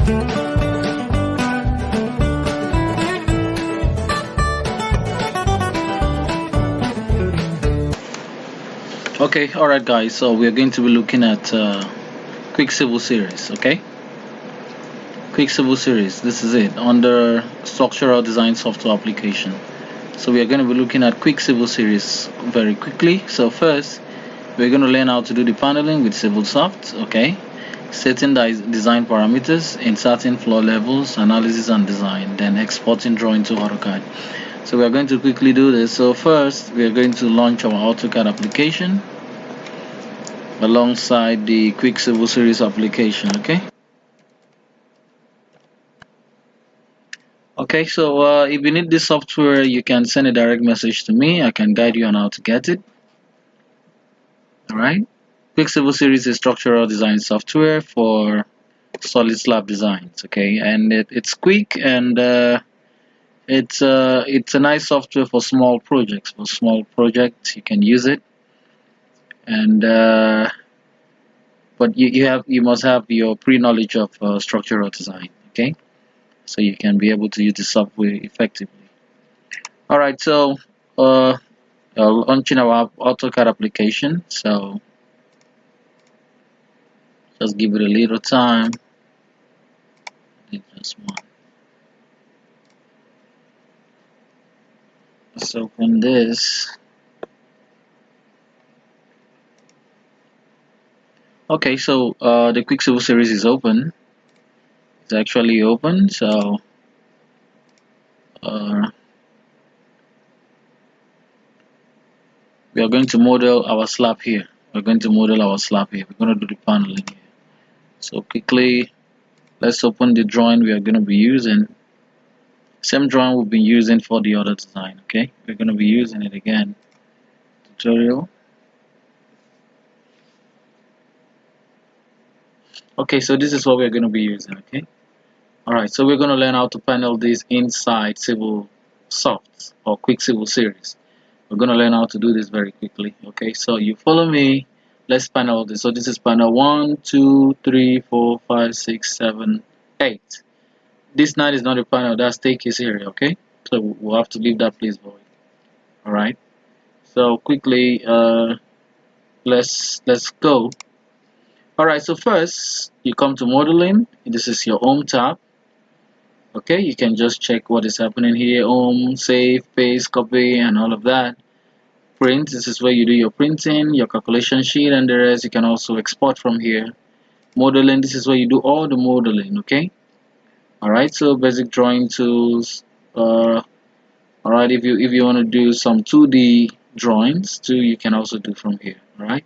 Okay, alright guys, so we are going to be looking at quick civil series. Okay, quick civil series, this is it under structural design software application. So we are going to be looking at quick civil series very quickly. So first we're going to learn how to do the paneling with Civilsoft. Okay, setting design parameters, inserting floor levels, analysis and design, then exporting drawing to AutoCAD. So we are going to quickly do this. So first we are going to launch our AutoCAD application alongside the quick civil series application. Okay, so if you need this software, you can send a direct message to me. I can guide you on how to get it. Alright, quick civil series is structural design software for solid slab designs. Okay, and it's quick, and it's a nice software for small projects. For small projects, you can use it, and but you must have your pre-knowledge of structural design. Okay, so you can be able to use the software effectively. Alright, so launching our AutoCAD application. So just give it a little time. Just one. Let's open this. Okay, so the quick civil series is open. It's actually open. So we are going to model our slab here. We're going to do the paneling here. So quickly, let's open the drawing we are going to be using. Same drawing we've been using for the other design. Okay, we're going to be using it again. Tutorial. Okay, so this is what we're going to be using. Okay, alright, so we're going to learn how to panel this inside Civilsoft or quick civil series. We're going to learn how to do this very quickly. Okay, so you follow me. Let's panel this. So this is panel 1, 2, 3, 4, 5, 6, 7, 8. This 9 is not a panel, that's staircase area. Okay, so we'll have to leave that place void. Alright, so quickly let's go. Alright, so first you come to modeling. This is your home tab. Okay, you can just check what is happening here. Home, save, paste, copy, and all of that. Print, this is where you do your printing, your calculation sheet, and the rest. You can also export from here. Modeling, this is where you do all the modeling. Okay, alright, so basic drawing tools. Alright, if you want to do some 2D drawings too, you can also do from here. Alright,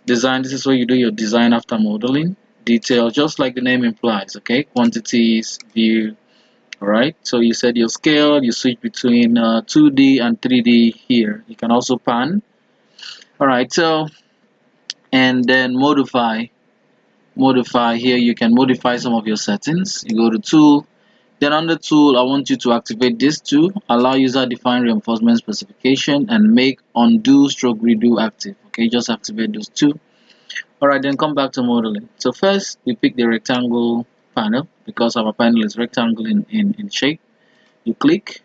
design, this is where you do your design after modeling. Detail, just like the name implies. Okay, quantities, view. Alright, so you set your scale, you switch between 2D and 3D here. You can also pan. Alright, so and then modify here. You can modify some of your settings. You go to tool, then under tool I want you to activate this too. Allow user defined reinforcement specification and make undo stroke redo active. Okay, just activate those two. Alright, then come back to modeling. So first we pick the rectangle panel because our panel is rectangle in shape. You click,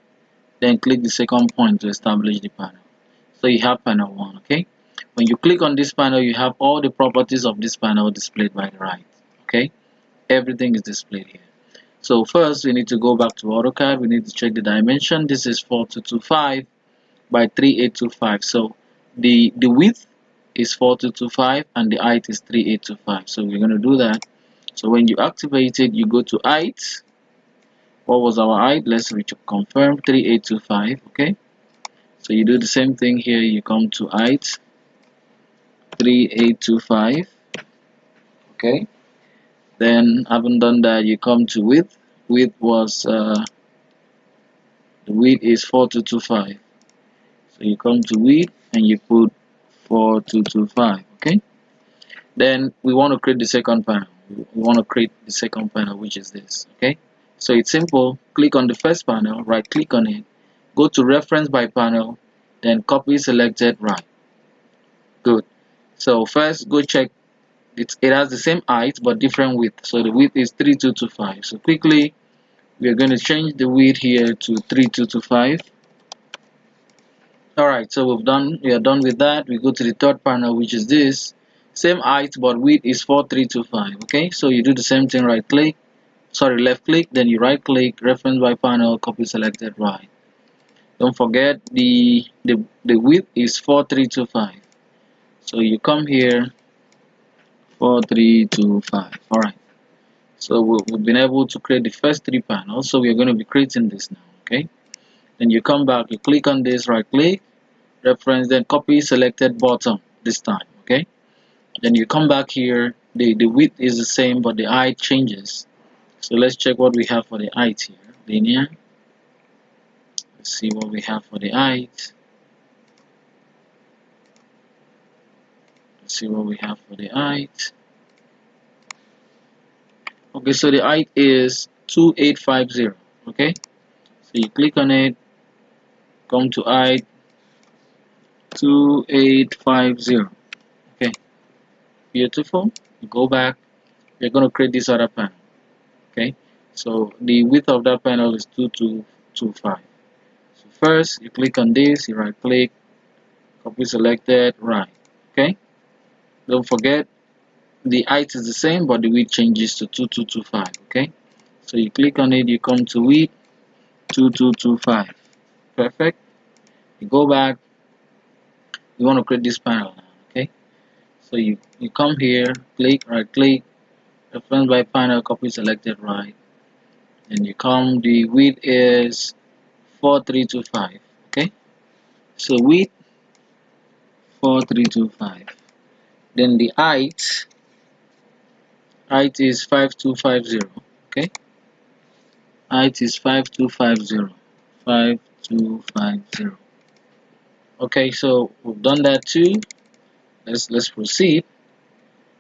then click the second point to establish the panel. So you have panel 1. Okay, when you click on this panel, you have all the properties of this panel displayed by the right. Okay, everything is displayed here. So first we need to go back to AutoCAD. We need to check the dimension. This is 4225 by 3825. So the width is 4225 and the height is 3825. So we're going to do that. So when you activate it, you go to height. What was our height? Let's confirm 3825. Okay, so you do the same thing here. You come to height 3825. Okay, then having done that, you come to width. Width was the width is 4225. So you come to width and you put 4225. Okay, then we want to create the second panel. We want to create the second panel, which is this. Okay, so it's simple. Click on the first panel, right click on it, go to reference by panel, then copy selected, right. Good. So first go check it has the same height but different width. So the width is 3225. So quickly we are going to change the width here to 3225. Alright, so we are done with that. We go to the third panel, which is this. Same height but width is 4325. Okay, so you do the same thing, left click, then you right click, reference by panel, copy selected, right. Don't forget the width is 4325. So you come here, 4325. Alright, so we've been able to create the first three panels. So we're going to be creating this now. Okay, then you come back, you click on this, right click, reference, then copy selected bottom this time. Okay, then you come back here, the width is the same but the height changes. So let's check what we have for the height here. Linear. Let's see what we have for the height. Let's see what we have for the height. Okay, so the height is 2850. Okay, so you click on it, come to height 2850. Okay, beautiful. You go back, you're going to create this other panel. Okay, so the width of that panel is 2225. So first you click on this, you right click, copy selected, right. Okay, don't forget the height is the same but the width changes to 2225. Okay, so you click on it, you come to width 2225. Perfect. You go back, you want to create this panel now. Okay, so you come here, click, right click, reference by panel, copy selected, right, and you come, the width is 4325. Okay, so width 4325. Then the height is 5250. Okay, height is 5250. 5250. Okay, so we've done that too. Let's proceed.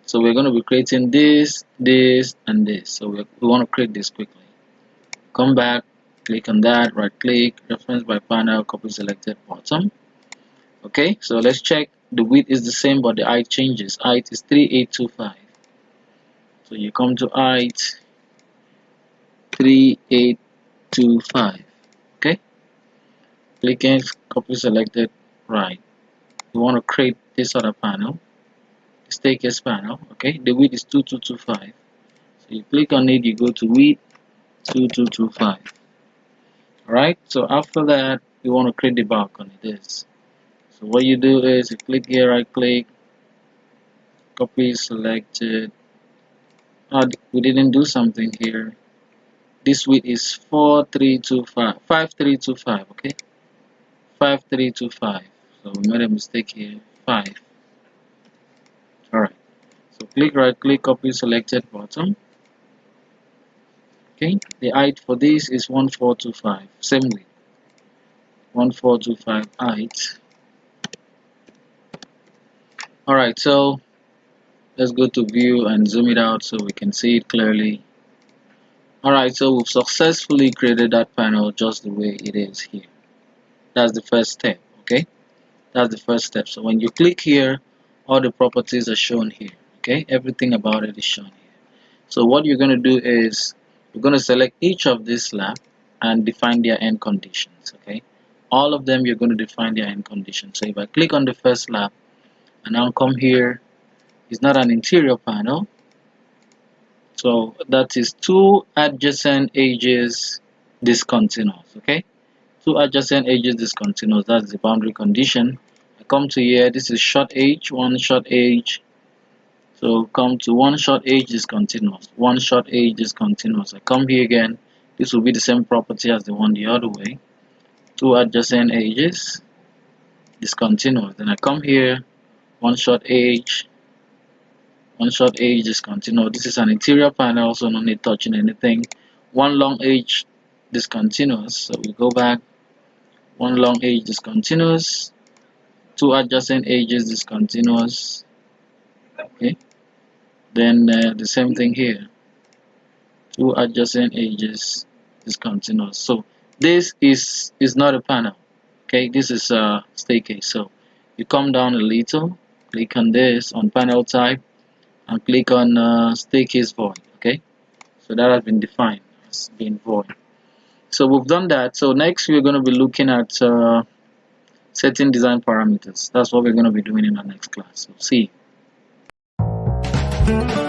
So we're going to be creating this, and this. So we want to create this quickly. Come back, click on that, right click, reference by panel, copy selected bottom. Okay, so let's check. The width is the same but the height changes. Height is 3825. So you come to height 3825. Okay, click and copy selected, right. You want to create this other panel, staircase panel. Okay, the width is 2225. So you click on it, you go to width 2225. Alright, so after that you want to create the balcony. This. So what you do is you click here, right click, copy selected. We didn't do something here. This width is 4325, 5325. Okay, 5325. So we made a mistake here. 5. Alright, so click, right click, copy selected bottom. Okay, the height for this is 1425. Same width, 1425 height. Alright, so let's go to view and zoom it out so we can see it clearly. Alright, so we've successfully created that panel just the way it is here. That's the first step. Okay, that's the first step. So when you click here, all the properties are shown here. Okay, everything about it is shown here. So what you're going to do is you're going to select each of these slabs and define their end conditions. Okay, all of them you're going to define their end conditions. So if I click on the first slab and now come here, it's not an interior panel. So that is two adjacent edges discontinuous. Okay, two adjacent edges discontinuous. That's the boundary condition. I come to here. This is short edge, one short edge. So come to one short edge discontinuous, one short edge discontinuous. I come here again. This will be the same property as the one the other way. Two adjacent edges discontinuous. Then I come here, one short edge. One short edge discontinuous. This is an interior panel, so no need touching anything. One long edge discontinuous. So we go back. One long edge discontinuous. Two adjacent edges discontinuous. Okay. Then the same thing here. Two adjacent edges discontinuous. So this is not a panel. Okay. This is a staircase. So you come down a little. Click on this on panel type. and click on stake is void. Okay, so that has been defined as being void. So we've done that. So next we're going to be looking at setting design parameters. That's what we're going to be doing in our next class. So see you.